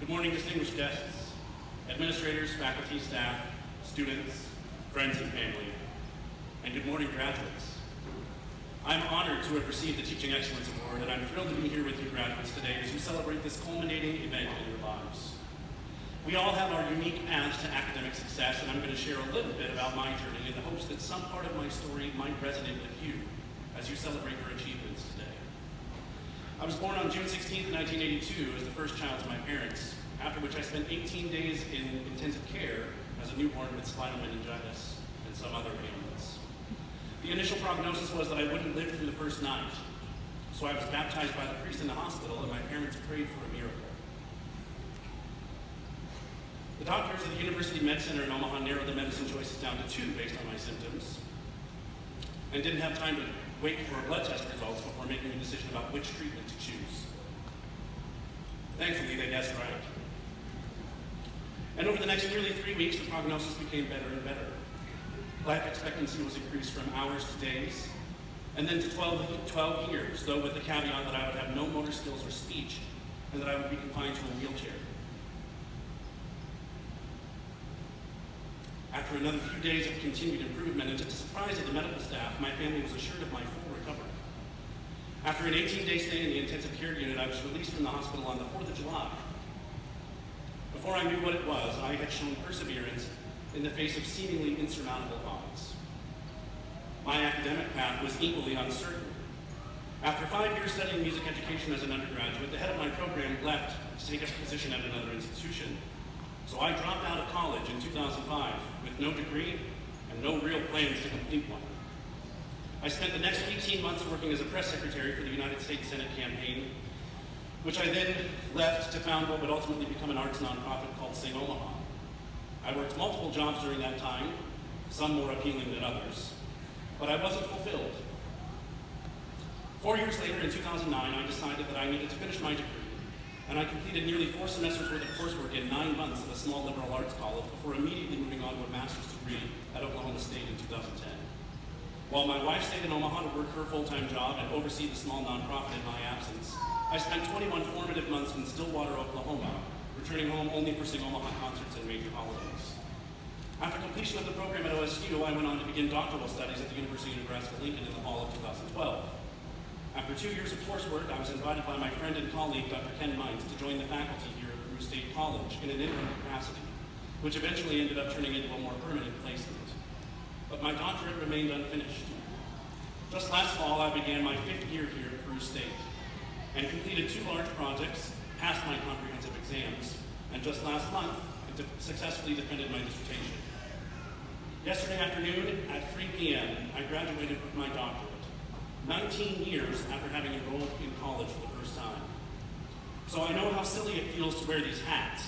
Good morning, distinguished guests, administrators, faculty, staff, students, friends, and family, and good morning, graduates. I'm honored to have received the Teaching Excellence Award, and I'm thrilled to be here with you graduates today as you celebrate this culminating event in your lives. We all have our unique paths to academic success, and I'm going to share a little bit about my journey in the hopes that some part of my story might resonate with you as you celebrate your achievements today. I was born on June 16, 1982 as the first child to my parents, after which I spent 18 days in intensive care as a newborn with spinal meningitis and some other ailments. The initial prognosis was that I wouldn't live through the first night, so I was baptized by the priest in the hospital and my parents prayed for a miracle. The doctors at the University Med Center in Omaha narrowed the medicine choices down to 2 based on my symptoms, and didn't have time to wait for blood test results before making a decision about which treatment to choose. Thankfully, they guessed right. And over the next nearly 3 weeks, the prognosis became better and better. Life expectancy was increased from hours to days, and then to 12 years, though with the caveat that I would have no motor skills or speech, and that I would be confined to a wheelchair. After another few days of continued improvement, and to the surprise of the medical staff, my family was assured of my full recovery. After an 18-day stay in the intensive care unit, I was released from the hospital on the 4th of July. Before I knew what it was, I had shown perseverance in the face of seemingly insurmountable odds. My academic path was equally uncertain. After 5 years studying music education as an undergraduate, the head of my program left to take a position at another institution. So I dropped out of college in 2005 with no degree and no real plans to complete one. I spent the next 18 months working as a press secretary for the United States Senate campaign, which I then left to found what would ultimately become an arts nonprofit called Sing Omaha. I worked multiple jobs during that time, some more appealing than others, but I wasn't fulfilled. 4 years later, in 2009, I decided that I needed to finish my degree, and I completed nearly 4 semesters worth of coursework in 9 months at a small liberal arts college before immediately moving on to a master's degree at Oklahoma State in 2010. While my wife stayed in Omaha to work her full-time job and oversee the small nonprofit in my absence, I spent 21 formative months in Stillwater, Oklahoma, returning home only for Sing Omaha concerts and major holidays. After completion of the program at OSU, I went on to begin doctoral studies at the University of Nebraska-Lincoln in the fall of 2012. After 2 years of coursework, I was invited by my friend and colleague, Dr. Ken Mines, to join the faculty here at Peru State College in an interim capacity, which eventually ended up turning into a more permanent placement. But my doctorate remained unfinished. Just last fall, I began my 5th year here at Peru State and completed 2 large projects, passed my comprehensive exams, and just last month, I successfully defended my dissertation. Yesterday afternoon at 3 p.m., I graduated with my doctorate, 19 years after having enrolled in college for the first time. So I know how silly it feels to wear these hats,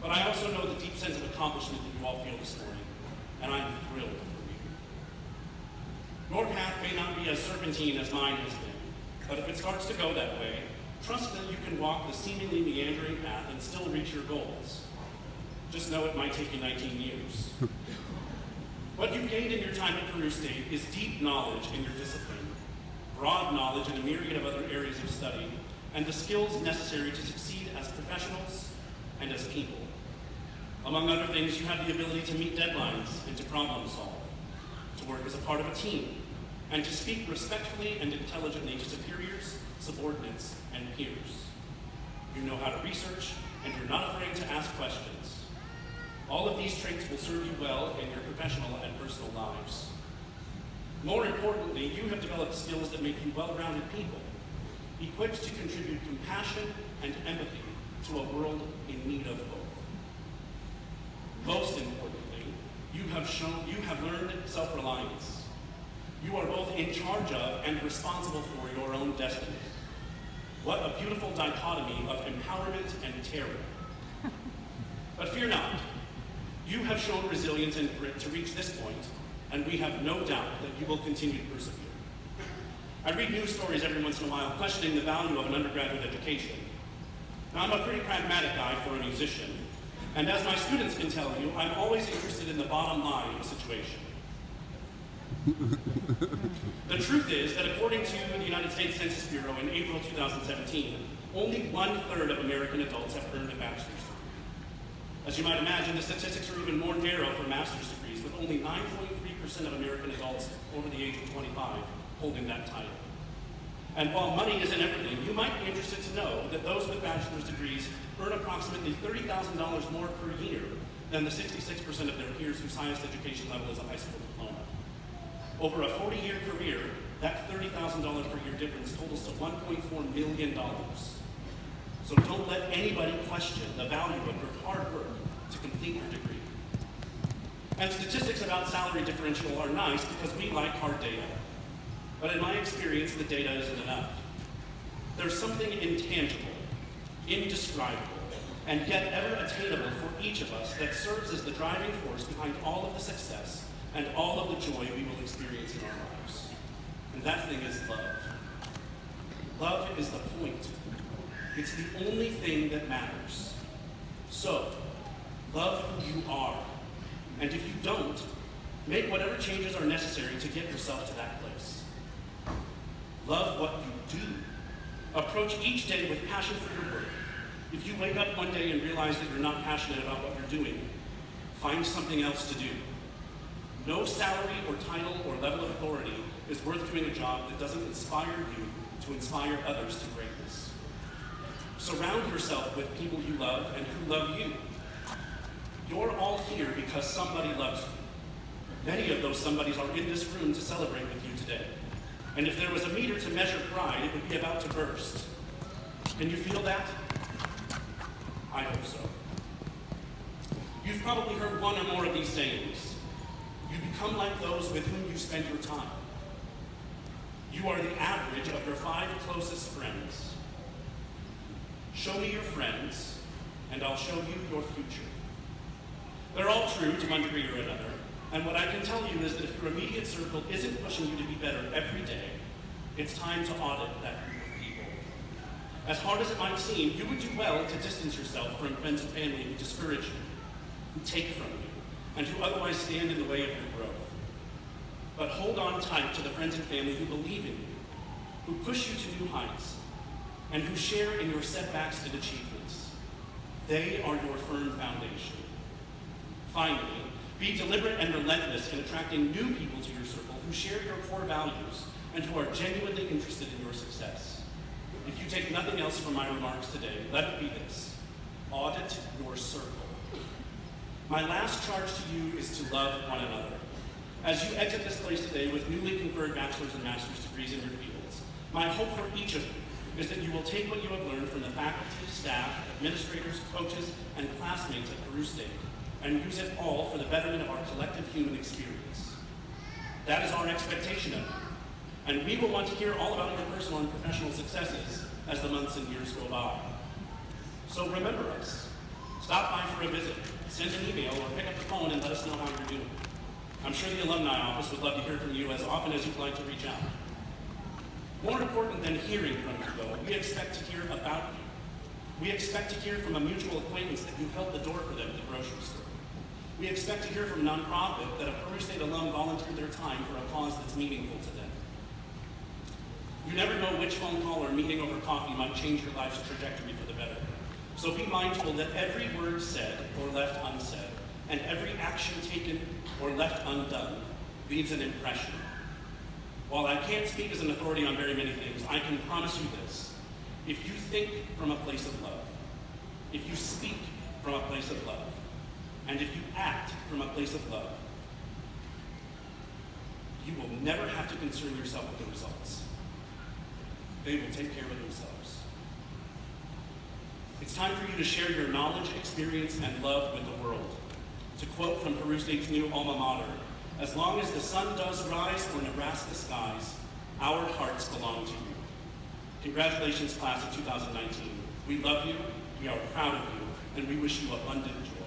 but I also know the deep sense of accomplishment that you all feel this morning, and I'm thrilled for you. Your path may not be as serpentine as mine has been, but if it starts to go that way, trust that you can walk the seemingly meandering path and still reach your goals. Just know it might take you 19 years. What you've gained in your time at Peru State is deep knowledge in your discipline, broad knowledge in a myriad of other areas of study, and the skills necessary to succeed as professionals and as people. Among other things, you have the ability to meet deadlines and to problem solve, to work as a part of a team, and to speak respectfully and intelligently to superiors, subordinates, and peers. You know how to research, and you're not afraid to ask questions. All of these traits will serve you well in your professional and personal lives. More importantly, you have developed skills that make you well-rounded people, equipped to contribute compassion and empathy to a world in need of both. Most importantly, you have learned self-reliance. You are both in charge of and responsible for your own destiny. What a beautiful dichotomy of empowerment and terror. But fear not. You have shown resilience and grit to reach this point, and we have no doubt that you will continue to persevere. I read news stories every once in a while questioning the value of an undergraduate education. Now, I'm a pretty pragmatic guy for a musician, and as my students can tell you, I'm always interested in the bottom line of a situation. The truth is that according to the United States Census Bureau in April 2017, only 1/3 of American adults have earned a bachelor's degree. As you might imagine, the statistics are even more narrow for master's degrees, with only 9.3% of American adults over the age of 25 holding that title. And while money isn't everything, you might be interested to know that those with bachelor's degrees earn approximately $30,000 more per year than the 66% of their peers whose highest education level is a high school diploma. Over a 40-year career, that $30,000 per year difference totals to $1.4 million. So don't let anybody question the value of your hard work to complete your degree. And statistics about salary differential are nice because we like hard data. But in my experience, the data isn't enough. There's something intangible, indescribable, and yet ever attainable for each of us that serves as the driving force behind all of the success and all of the joy we will experience in our lives. And that thing is love. Love is the point. It's the only thing that matters. So, love who you are. And if you don't, make whatever changes are necessary to get yourself to that place. Love what you do. Approach each day with passion for your work. If you wake up one day and realize that you're not passionate about what you're doing, find something else to do. No salary or title or level of authority is worth doing a job that doesn't inspire you to inspire others to greatness. Surround yourself with people you love and who love you. You're all here because somebody loves you. Many of those somebodies are in this room to celebrate with you today. And if there was a meter to measure pride, it would be about to burst. Can you feel that? I hope so. You've probably heard one or more of these sayings. You become like those with whom you spend your time. You are the average of your 5 closest friends. Show me your friends, and I'll show you your future. They're all true to one degree or another, and what I can tell you is that if your immediate circle isn't pushing you to be better every day, it's time to audit that group of people. As hard as it might seem, you would do well to distance yourself from friends and family who discourage you, who take from you, and who otherwise stand in the way of your growth. But hold on tight to the friends and family who believe in you, who push you to new heights, and who share in your setbacks and achievements. They are your firm foundation. Finally, be deliberate and relentless in attracting new people to your circle who share your core values and who are genuinely interested in your success. If you take nothing else from my remarks today, let it be this: audit your circle. My last charge to you is to love one another. As you exit this place today with newly conferred bachelor's and master's degrees in your fields, my hope for each of you is that you will take what you have learned from the faculty, staff, administrators, coaches, and classmates at Peru State and use it all for the betterment of our collective human experience. That is our expectation of you, and we will want to hear all about your personal and professional successes as the months and years go by. So remember us. Stop by for a visit, send an email, or pick up the phone and let us know how you're doing. I'm sure the alumni office would love to hear from you as often as you'd like to reach out. More important than hearing from you, though, we expect to hear about you. We expect to hear from a mutual acquaintance that you held the door for them at the grocery store. We expect to hear from a nonprofit that a Peru State alum volunteered their time for a cause that's meaningful to them. You never know which phone call or meeting over coffee might change your life's trajectory for the better. So be mindful that every word said or left unsaid, and every action taken or left undone leaves an impression. While I can't speak as an authority on very many things, I can promise you this: if you think from a place of love, if you speak from a place of love, and if you act from a place of love, you will never have to concern yourself with the results. They will take care of themselves. It's time for you to share your knowledge, experience, and love with the world. To quote from Peru State's new alma mater, "As long as the sun does rise for Nebraska skies, our hearts belong to you." Congratulations, class of 2019. We love you, we are proud of you, and we wish you abundant joy.